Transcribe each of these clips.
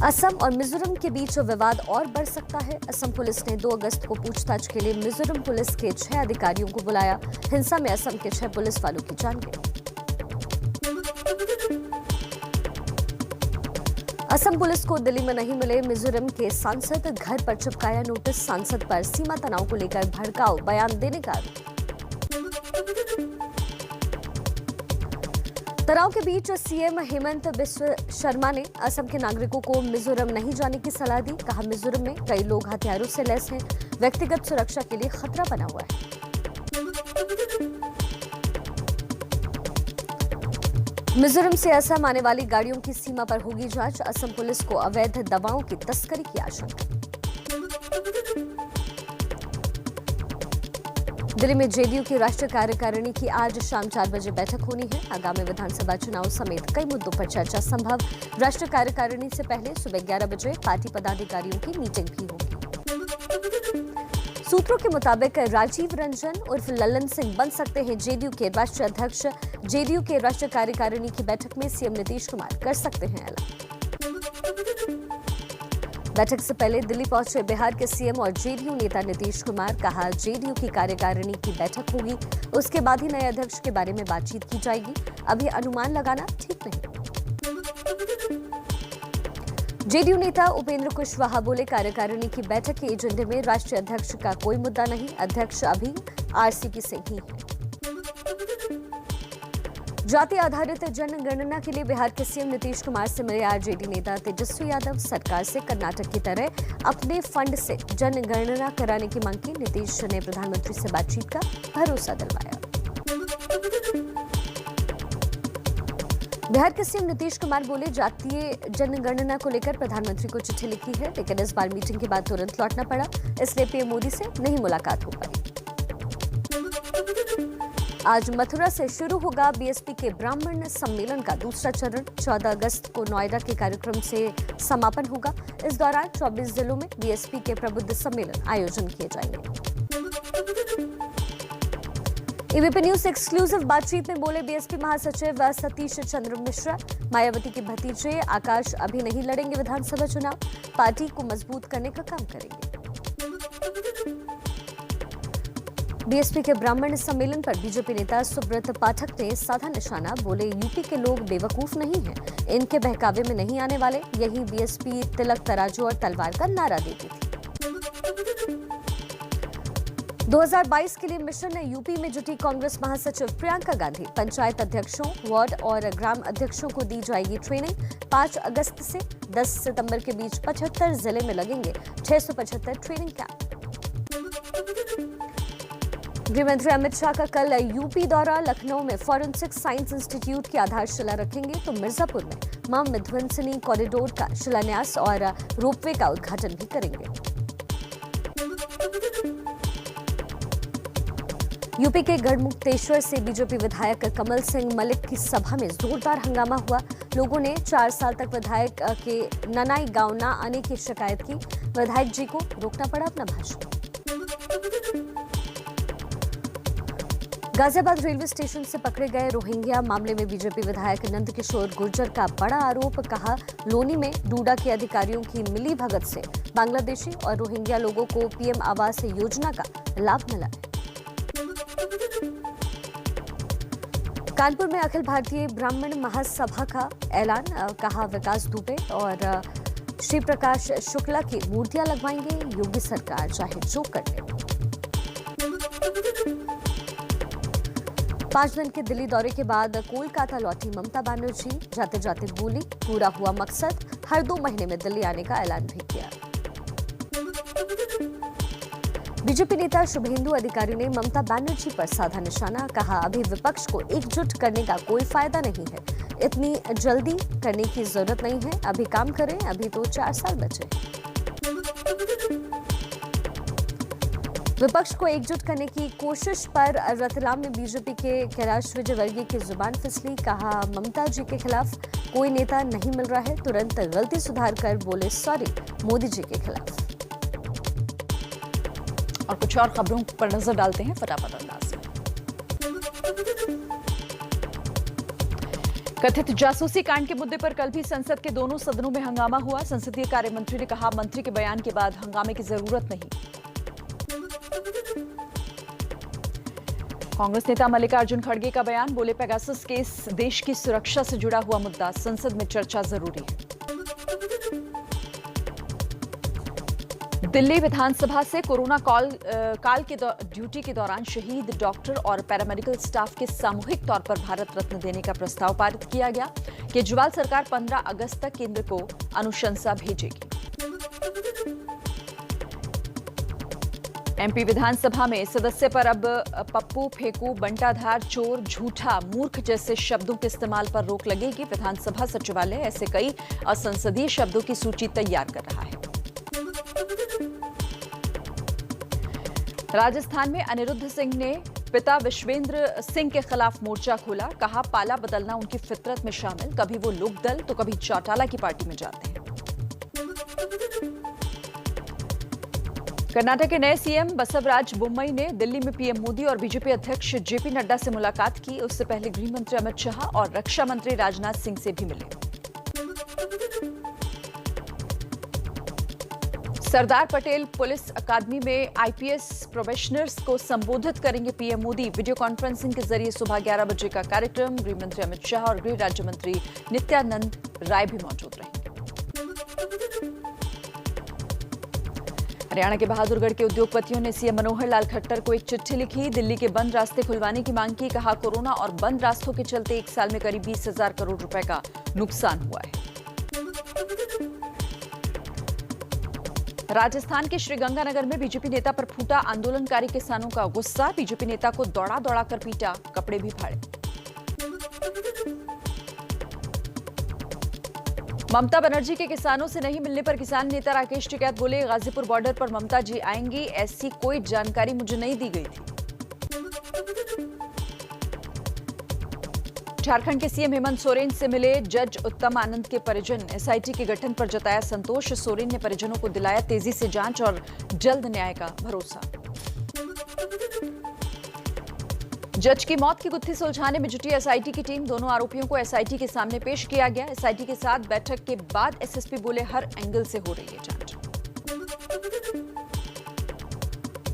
असम और मिजोरम के बीच विवाद और बढ़ सकता है। असम पुलिस ने 2 अगस्त को पूछताछ के लिए मिजोरम पुलिस के 6 अधिकारियों को बुलाया। हिंसा में असम के 6 पुलिस वालों की जान गई। असम पुलिस को दिल्ली में नहीं मिले मिजोरम के सांसद, घर पर चिपकाया नोटिस। सांसद पर सीमा तनाव को लेकर भड़काऊ बयान देने का आरोप। तनाव के बीच सीएम हेमंत बिस्व शर्मा ने असम के नागरिकों को मिजोरम नहीं जाने की सलाह दी। कहा, मिजोरम में कई लोग हथियारों से लैस हैं, व्यक्तिगत सुरक्षा के लिए खतरा बना हुआ है। मिजोरम से असम आने वाली गाड़ियों की सीमा पर होगी जांच। असम पुलिस को अवैध दवाओं की तस्करी की आशंका। दिल्ली में जेडीयू की राष्ट्रीय कार्यकारिणी की आज शाम 4 बजे बैठक होनी है। आगामी विधानसभा चुनाव समेत कई मुद्दों पर चर्चा संभव। राष्ट्रीय कार्यकारिणी से पहले सुबह 11 बजे पार्टी पदाधिकारियों की मीटिंग भी होगी। सूत्रों के मुताबिक राजीव रंजन उर्फ लल्लन सिंह बन सकते हैं जेडीयू के राष्ट्रीय अध्यक्ष। जेडीयू के राष्ट्रीय कार्यकारिणी की बैठक में सीएम नीतीश कुमार कर सकते हैं ऐलान। बैठक से पहले दिल्ली पहुंचे बिहार के सीएम और जेडीयू नेता नीतीश कुमार। कहा, जेडीयू की कार्यकारिणी की बैठक होगी, उसके बाद ही नए अध्यक्ष के बारे में बातचीत की जाएगी। अभी अनुमान लगाना ठीक नहीं। जेडीयू नेता उपेंद्र कुशवाहा बोले, कार्यकारिणी की बैठक के एजेंडे में राष्ट्रीय अध्यक्ष का कोई मुद्दा नहीं, अध्यक्ष अभी आरसीपी सिंह ही है। जाति आधारित जनगणना के लिए बिहार के सीएम नीतीश कुमार से मिले आरजेडी नेता तेजस्वी यादव। सरकार से कर्नाटक की तरह अपने फंड से जनगणना कराने की मांग की। नीतीश ने प्रधानमंत्री से बातचीत का भरोसा दिलवाया। बिहार के सीएम नीतीश कुमार बोले, जातीय जनगणना को लेकर प्रधानमंत्री को चिट्ठी लिखी है, लेकिन इस बार मीटिंग के बाद तुरंत लौटना पड़ा, इसलिए पीएम मोदी से नहीं मुलाकात हो पाई। आज मथुरा से शुरू होगा बीएसपी के ब्राह्मण सम्मेलन का दूसरा चरण। 14 अगस्त को नोएडा के कार्यक्रम से समापन होगा। इस दौरान 24 जिलों में बीएसपी के प्रबुद्ध सम्मेलन आयोजन किए जाएंगे। एबीपी न्यूज एक्सक्लूसिव बातचीत में बोले बीएसपी महासचिव सतीश चंद्र मिश्रा। मायावती के भतीजे आकाश अभी नहीं लड़ेंगे विधानसभा चुनाव, पार्टी को मजबूत करने का काम करेंगे। बीएसपी के ब्राह्मण सम्मेलन पर बीजेपी नेता सुब्रत पाठक ने साधा निशाना। बोले, यूपी के लोग बेवकूफ नहीं हैं, इनके बहकावे में नहीं आने वाले। यही बीएसपी तिलक तराजू और तलवार का नारा देती थी। 2022 के लिए मिशन यूपी में जुटी कांग्रेस महासचिव प्रियंका गांधी। पंचायत अध्यक्षों, वार्ड और ग्राम अध्यक्षों को दी जाएगी ट्रेनिंग। 5 अगस्त से 10 सितंबर के बीच 75 जिले में लगेंगे 675 ट्रेनिंग कैंप। गृहमंत्री अमित शाह का कल यूपी दौरा। लखनऊ में फॉरेंसिक साइंस इंस्टीट्यूट की आधारशिला रखेंगे, तो मिर्जापुर में मां मधुवंसिनी कॉरिडोर का शिलान्यास और रोपवे का उद्घाटन भी करेंगे। यूपी के गढ़मुक्तेश्वर से बीजेपी विधायक कमल सिंह मलिक की सभा में जोरदार हंगामा हुआ। लोगों ने 4 साल तक विधायक के ननाई गांव न आने की शिकायत की। विधायक जी को रोकना पड़ा अपना भाषण। गाजियाबाद रेलवे स्टेशन से पकड़े गए रोहिंग्या मामले में बीजेपी विधायक नंदकिशोर गुर्जर का बड़ा आरोप। कहा, लोनी में डूडा के अधिकारियों की मिली भगत से बांग्लादेशी और रोहिंग्या लोगों को पीएम आवास योजना का लाभ मिला है। कानपुर में अखिल भारतीय ब्राह्मण महासभा का ऐलान। कहा, विकास दुबे और श्री प्रकाश शुक्ला की मूर्तियां लगवाएंगे, योगी सरकार चाहे जो कर ले। 5 दिन के दिल्ली दौरे के बाद कोलकाता लौटी ममता बनर्जी। जाते जाते बोली, पूरा हुआ मकसद, हर 2 महीने में दिल्ली आने का ऐलान भी किया। बीजेपी नेता शुभेंदु अधिकारी ने ममता बनर्जी पर साधा निशाना। कहा, अभी विपक्ष को एकजुट करने का कोई फायदा नहीं है, इतनी जल्दी करने की जरूरत नहीं है, अभी काम करें, अभी तो 4 साल बचे। विपक्ष को एकजुट करने की कोशिश पर रतलाम में बीजेपी के कैलाश विजयवर्गीय की जुबान फिसली। कहा, ममता जी के खिलाफ कोई नेता नहीं मिल रहा है, तुरंत गलती सुधार कर बोले सॉरी मोदी जी के खिलाफ। और कुछ और खबरों पर नजर डालते हैं फटाफट अंदाज में। कथित जासूसी कांड के मुद्दे पर कल भी संसद के दोनों सदनों में हंगामा हुआ। संसदीय कार्य मंत्री ने कहा, मंत्री के बयान के बाद हंगामे की जरूरत नहीं। कांग्रेस नेता मल्लिकार्जुन खड़गे का बयान, बोले पेगासस केस देश की सुरक्षा से जुड़ा हुआ मुद्दा, संसद में चर्चा जरूरी है। दिल्ली विधानसभा से कोरोना काल के ड्यूटी के दौरान शहीद डॉक्टर और पैरामेडिकल स्टाफ के सामूहिक तौर पर भारत रत्न देने का प्रस्ताव पारित किया गया। केजरीवाल सरकार 15 अगस्त तक केंद्र को अनुशंसा भेजेगी। एमपी विधानसभा में सदस्य पर अब पप्पू, फेंकू, बंटाधार, चोर, झूठा, मूर्ख जैसे शब्दों के इस्तेमाल पर रोक लगेगी। विधानसभा सचिवालय ऐसे कई असंसदीय शब्दों की सूची तैयार कर रहा है। राजस्थान में अनिरुद्ध सिंह ने पिता विश्वेंद्र सिंह के खिलाफ मोर्चा खोला। कहा, पाला बदलना उनकी फितरत में शामिल, कभी वो लोकदल तो कभी चौटाला की पार्टी में जाते हैं। कर्नाटक के नए सीएम बसवराज बोम्मई ने दिल्ली में पीएम मोदी और बीजेपी अध्यक्ष जेपी नड्डा से मुलाकात की। उससे पहले गृह मंत्री अमित शाह और रक्षा मंत्री राजनाथ सिंह से भी मिले। सरदार पटेल पुलिस अकादमी में आईपीएस प्रोबेशनर्स को संबोधित करेंगे पीएम मोदी। वीडियो कॉन्फ्रेंसिंग के जरिए सुबह 11 बजे का कार्यक्रम। गृह मंत्री अमित शाह और गृह राज्य मंत्री नित्यानंद राय भी मौजूद रहेंगे। हरियाणा के बहादुरगढ़ के उद्योगपतियों ने सीएम मनोहर लाल खट्टर को एक चिट्ठी लिखी। दिल्ली के बंद रास्ते खुलवाने की मांग की। कहा, कोरोना और बंद रास्तों के चलते एक साल में करीब 20,000 करोड़ रुपए का नुकसान हुआ है। राजस्थान के श्रीगंगानगर में बीजेपी नेता पर फूटा आंदोलनकारी किसानों का गुस्सा। बीजेपी नेता को दौड़ा दौड़ा कर पीटा, कपड़े भी फाड़े। ममता बनर्जी के किसानों से नहीं मिलने पर किसान नेता राकेश टिकैत बोले, गाजीपुर बॉर्डर पर ममता जी आएंगी, ऐसी कोई जानकारी मुझे नहीं दी गई थी। झारखंड के सीएम हेमंत सोरेन से मिले जज उत्तम आनंद के परिजन। एसआईटी के गठन पर जताया संतोष। सोरेन ने परिजनों को दिलाया तेजी से जांच और जल्द न्याय का भरोसा। जज की मौत की गुत्थी सुलझाने में जुटी एसआईटी की टीम। दोनों आरोपियों को एसआईटी के सामने पेश किया गया। एसआईटी के साथ बैठक के बाद एसएसपी बोले, हर एंगल से हो रही है जांच।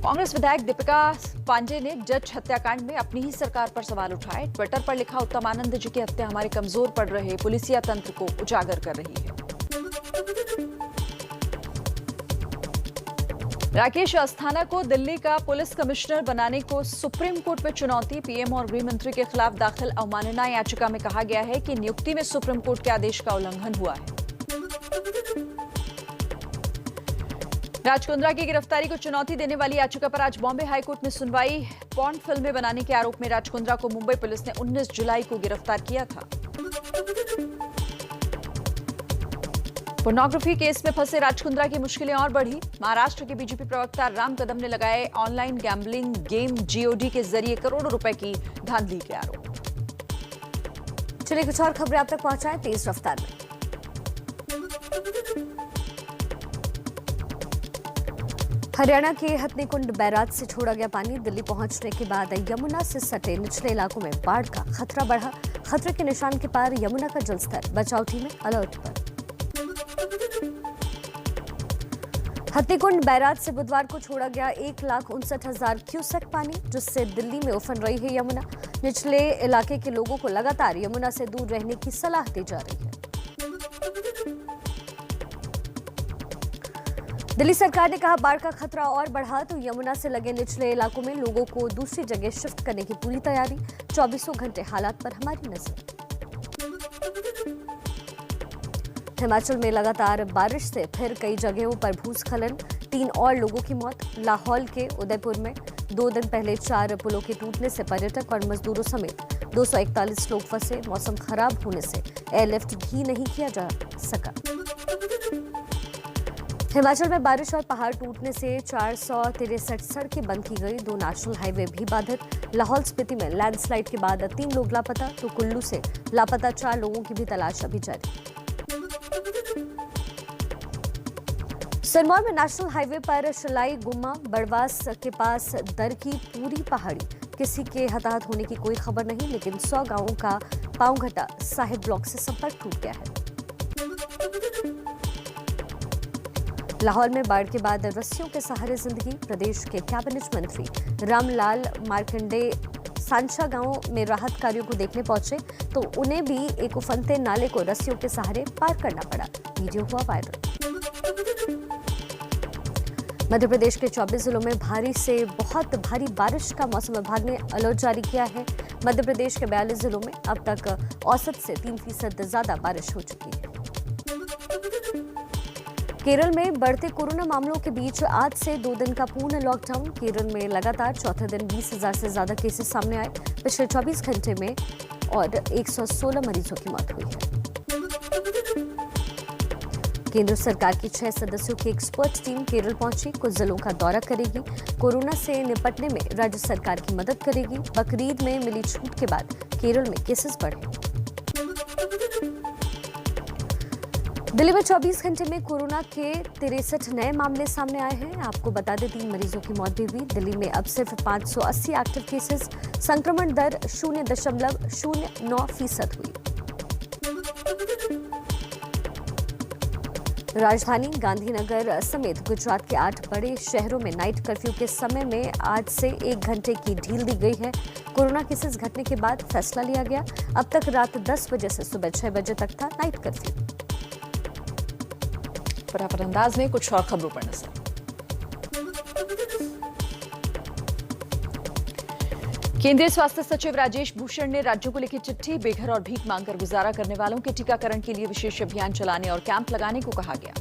कांग्रेस विधायक दीपिका पांडे ने जज हत्याकांड में अपनी ही सरकार पर सवाल उठाए। ट्विटर पर लिखा, उत्तम आनंद जी की हत्या हमारे कमजोर पड़ रहे पुलिसिया तंत्र को उजागर कर रही है। राकेश अस्थाना को दिल्ली का पुलिस कमिश्नर बनाने को सुप्रीम कोर्ट में चुनौती। पीएम और गृह मंत्री के खिलाफ दाखिल अवमानना याचिका में कहा गया है कि नियुक्ति में सुप्रीम कोर्ट के आदेश का उल्लंघन हुआ है। राज कुंद्रा की गिरफ्तारी को चुनौती देने वाली याचिका पर आज बॉम्बे हाईकोर्ट में सुनवाई। पॉर्न फिल्में बनाने के आरोप में राज कुंद्रा को मुंबई पुलिस ने 19 जुलाई को गिरफ्तार किया था। पोर्नोग्राफी केस में फंसे राज कुंद्रा की मुश्किलें और बढ़ी। महाराष्ट्र के बीजेपी प्रवक्ता राम कदम ने लगाए ऑनलाइन गैम्बलिंग गेम जीओडी के जरिए करोड़ों रुपए की धांधली के आरोप। चलिए कुछ और खबरें आप तक पहुंचाएं तेज रफ्तार में। हरियाणा के हथनीकुंड बैराज से छोड़ा गया पानी। दिल्ली पहुंचने के बाद यमुना से सटे निचले इलाकों में बाढ़ का खतरा बढ़ा। खतरे के निशान के पार यमुना का जलस्तर। बचाव टीमें अलर्ट पर। हथनीकुंड बैराज से बुधवार को छोड़ा गया 1,59,000 क्यूसेक पानी, जिससे दिल्ली में उफन रही है यमुना। निचले इलाके के लोगों को लगातार यमुना से दूर रहने की सलाह दी जा रही है। दिल्ली सरकार ने कहा, बाढ़ का खतरा और बढ़ा तो यमुना से लगे निचले इलाकों में लोगों को दूसरी जगह शिफ्ट करने की पूरी तैयारी। 24 घंटे हालात पर हमारी नजर। हिमाचल में लगातार बारिश से फिर कई जगहों पर भूस्खलन। 3 और लोगों की मौत। लाहौल के उदयपुर में 2 दिन पहले 4 पुलों के टूटने से पर्यटक और मजदूरों समेत 241 लोग फंसे। मौसम खराब होने से एयरलिफ्ट भी नहीं किया जा सका। हिमाचल में बारिश और पहाड़ टूटने से 463 सड़कें बंद की गई। 2 नेशनल हाईवे भी बाधित। लाहौल स्पीति में लैंडस्लाइड के बाद 3 लोग लापता, तो कुल्लू से लापता 4 लोगों की भी तलाश अभी जारी। सिरमौर में नेशनल हाईवे पर शिलाई गुम्मा बड़वास के पास दर की पूरी पहाड़ी। किसी के हताहत होने की कोई खबर नहीं, लेकिन 100 गांवों का पांवघटा साहिब ब्लॉक से संपर्क टूट गया है। लाहौर में बाढ़ के बाद रस्सियों के सहारे जिंदगी। प्रदेश के कैबिनेट मंत्री रामलाल मार्कंडे सांचा गांव में राहत कार्यों को देखने पहुंचे तो उन्हें भी एक उफनते नाले को रस्सियों के सहारे पार करना पड़ा। वीडियो हुआ वायरल। मध्य प्रदेश के 24 जिलों में भारी से बहुत भारी बारिश का मौसम विभाग ने अलर्ट जारी किया है। मध्य प्रदेश के 42 जिलों में अब तक औसत से 3% ज्यादा बारिश हो चुकी है। केरल में बढ़ते कोरोना मामलों के बीच आज से 2 दिन का पूर्ण लॉकडाउन। केरल में लगातार चौथे दिन 20,000 से ज्यादा केसेस सामने आए। पिछले 24 घंटे में और 116 मरीजों की मौत हुई है। केंद्र सरकार की 6 सदस्यों की एक्सपर्ट टीम केरल पहुंची, कुछ जिलों का दौरा करेगी। कोरोना से निपटने में राज्य सरकार की मदद करेगी। बकरीद में मिली छूट के बाद केरल में केसेस बढ़े। दिल्ली में 24 घंटे में कोरोना के 63 नए मामले सामने आए हैं। आपको बता दें 3 मरीजों की मौत भी हुई। दिल्ली में अब सिर्फ 580 एक्टिव केसेस। संक्रमण दर 0.09% हुई। राजधानी गांधीनगर समेत गुजरात के 8 बड़े शहरों में नाइट कर्फ्यू के समय में आज से 1 घंटे की ढील दी गई है। कोरोना केसेस घटने के बाद फैसला लिया गया। अब तक रात 10 बजे से सुबह 6 बजे तक था नाइट कर्फ्यू। फटाफट अंदाज में कुछ और खबरों पर नजर। केंद्रीय स्वास्थ्य सचिव राजेश भूषण ने राज्यों को लिखी चिट्ठी। बेघर और भीख मांगकर गुजारा करने वालों के टीकाकरण के लिए विशेष अभियान चलाने और कैंप लगाने को कहा गया।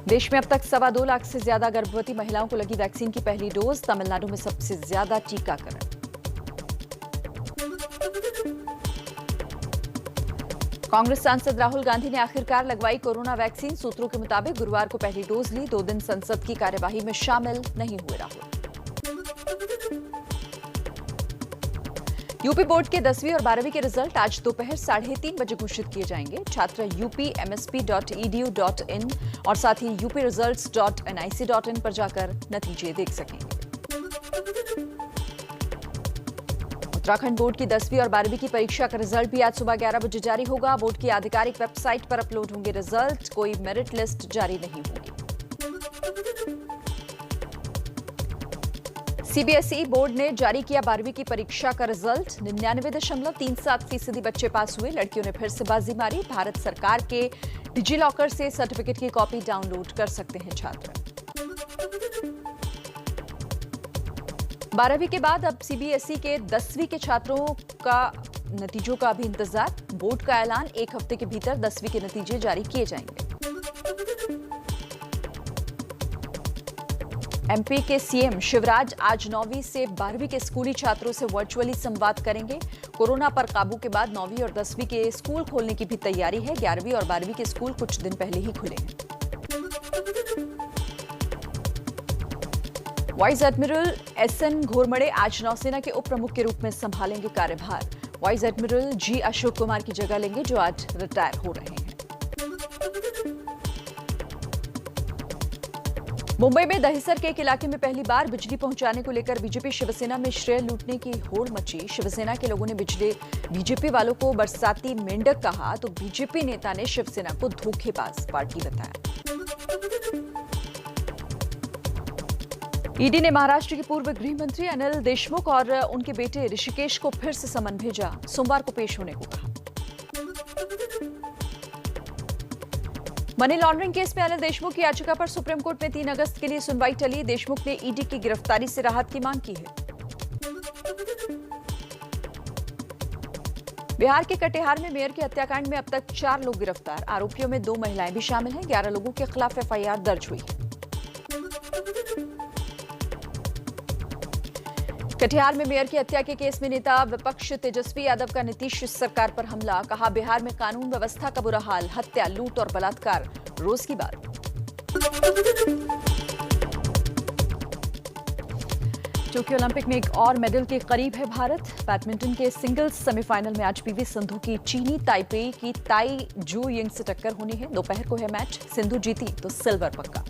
देश में अब तक 2.25 लाख से ज्यादा गर्भवती महिलाओं को लगी वैक्सीन की पहली डोज। तमिलनाडु में सबसे ज्यादा टीकाकरण। कांग्रेस सांसद राहुल गांधी ने आखिरकार लगवाई कोरोना वैक्सीन। सूत्रों के मुताबिक गुरुवार को पहली डोज ली। 2 दिन संसद की कार्यवाही में शामिल नहीं हुए राहुल। यूपी बोर्ड के 10वीं और 12वीं के रिजल्ट आज दोपहर 3:30 बजे घोषित किए जाएंगे। छात्र upmsp.edu.in और साथ ही upresults.nic.in पर जाकर नतीजे देख सकेंगे। उत्तराखंड बोर्ड की 10वीं और 12वीं की परीक्षा का रिजल्ट भी आज सुबह 11 बजे जारी होगा। बोर्ड की आधिकारिक वेबसाइट पर अपलोड होंगे रिजल्ट। कोई मेरिट लिस्ट जारी नहीं होगी। सीबीएसई बोर्ड ने जारी किया 12वीं की परीक्षा का रिजल्ट। 99.37% बच्चे पास हुए। लड़कियों ने फिर से बाजी मारी। भारत सरकार के डिजी लॉकर से सर्टिफिकेट की कॉपी डाउनलोड कर सकते हैं छात्र। 12वीं के बाद अब सीबीएसई के 10वीं के छात्रों का नतीजों का भी इंतजार। बोर्ड का ऐलान 1 हफ्ते के भीतर 10वीं के नतीजे जारी किए जाएंगे। एमपी के सीएम शिवराज आज 9वीं से 12वीं के स्कूली छात्रों से वर्चुअली संवाद करेंगे। कोरोना पर काबू के बाद 9वीं और 10वीं के स्कूल खोलने की भी तैयारी है। 11वीं और 12वीं के स्कूल कुछ दिन पहले ही खुले हैं। वाइस एडमिरल एसएन घोरमड़े आज नौसेना के उप प्रमुख के रूप में संभालेंगे कार्यभार। Vice admiral G Ashok Kumar की जगह लेंगे जो आज रिटायर हो रहे हैं। मुंबई में दहिसर के एक इलाके में पहली बार बिजली पहुंचाने को लेकर बीजेपी शिवसेना में श्रेय लूटने की होड़ मची। शिवसेना के लोगों ने बीजेपी वालों को बरसाती मेंढक कहा तो बीजेपी नेता ने शिवसेना को धोखेबाज पार्टी बताया। ईडी ने महाराष्ट्र के पूर्व गृह मंत्री अनिल देशमुख और उनके बेटे ऋषिकेश को फिर से समन भेजा। सोमवार को पेश होने को कहा। मनी लॉन्ड्रिंग केस में अनिल देशमुख की याचिका पर सुप्रीम कोर्ट में 3 अगस्त के लिए सुनवाई टली। देशमुख ने ईडी की गिरफ्तारी से राहत की मांग की है। बिहार के कटिहार में मेयर के हत्याकांड में अब तक 4 लोग गिरफ्तार। आरोपियों में 2 महिलाएं भी शामिल हैं। 11 लोगों के खिलाफ एफआईआर दर्ज हुई है। कटिहार में मेयर की हत्या के केस में नेता विपक्ष तेजस्वी यादव का नीतीश सरकार पर हमला। कहा बिहार में कानून व्यवस्था का बुरा हाल। हत्या, लूट और बलात्कार रोज की बात। टोक्यो ओलंपिक में एक और मेडल के करीब है भारत। बैडमिंटन के सिंगल्स सेमीफाइनल में आज पीवी सिंधु की चीनी ताइपेई की ताई जू यिंग से टक्कर होनी है। दोपहर को है मैच। सिंधु जीती तो सिल्वर पक्का।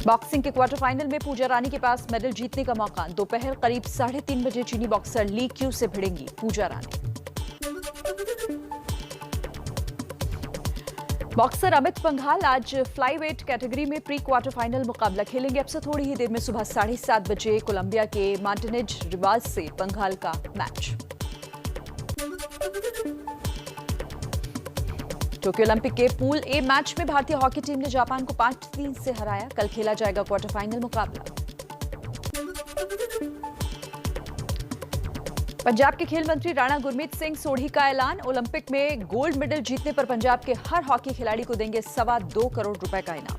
बॉक्सिंग के क्वार्टर फाइनल में पूजा रानी के पास मेडल जीतने का मौका। दोपहर करीब 3:30 बजे चीनी बॉक्सर ली क्यू से भिड़ेंगी पूजा रानी। बॉक्सर अमित पंघाल आज फ्लाईवेट कैटेगरी में प्री क्वार्टर फाइनल मुकाबला खेलेंगे। अब से थोड़ी ही देर में सुबह 7:30 बजे कोलंबिया के मार्टिनेज रिवाज से पंघाल का मैच। टोक्यो ओलंपिक के पूल ए मैच में भारतीय हॉकी टीम ने जापान को 5-3 से हराया। कल खेला जाएगा क्वार्टर फाइनल मुकाबला। पंजाब के खेल मंत्री राणा गुरमीत सिंह सोढ़ी का ऐलान। ओलंपिक में गोल्ड मेडल जीतने पर पंजाब के हर हॉकी खिलाड़ी को देंगे 2.25 करोड़ रुपए का इनाम।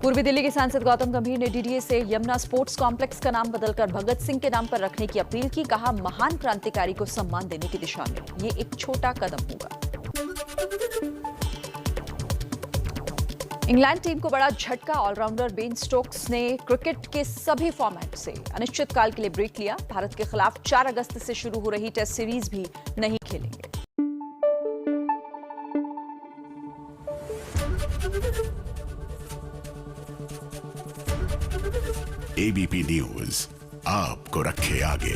पूर्वी दिल्ली के सांसद गौतम गंभीर ने डीडीए से यमुना स्पोर्ट्स कॉम्प्लेक्स का नाम बदलकर भगत सिंह के नाम पर रखने की अपील की। कहा, महान क्रांतिकारी को सम्मान देने की दिशा में ये एक छोटा कदम होगा। इंग्लैंड टीम को बड़ा झटका। ऑलराउंडर बेन स्टोक्स ने क्रिकेट के सभी फॉर्मेट से अनिश्चितकाल के लिए ब्रेक लिया। भारत के खिलाफ 4 अगस्त से शुरू हो रही टेस्ट सीरीज भी नहीं खेलेंगे। एबीपी न्यूज आपको रखे आगे।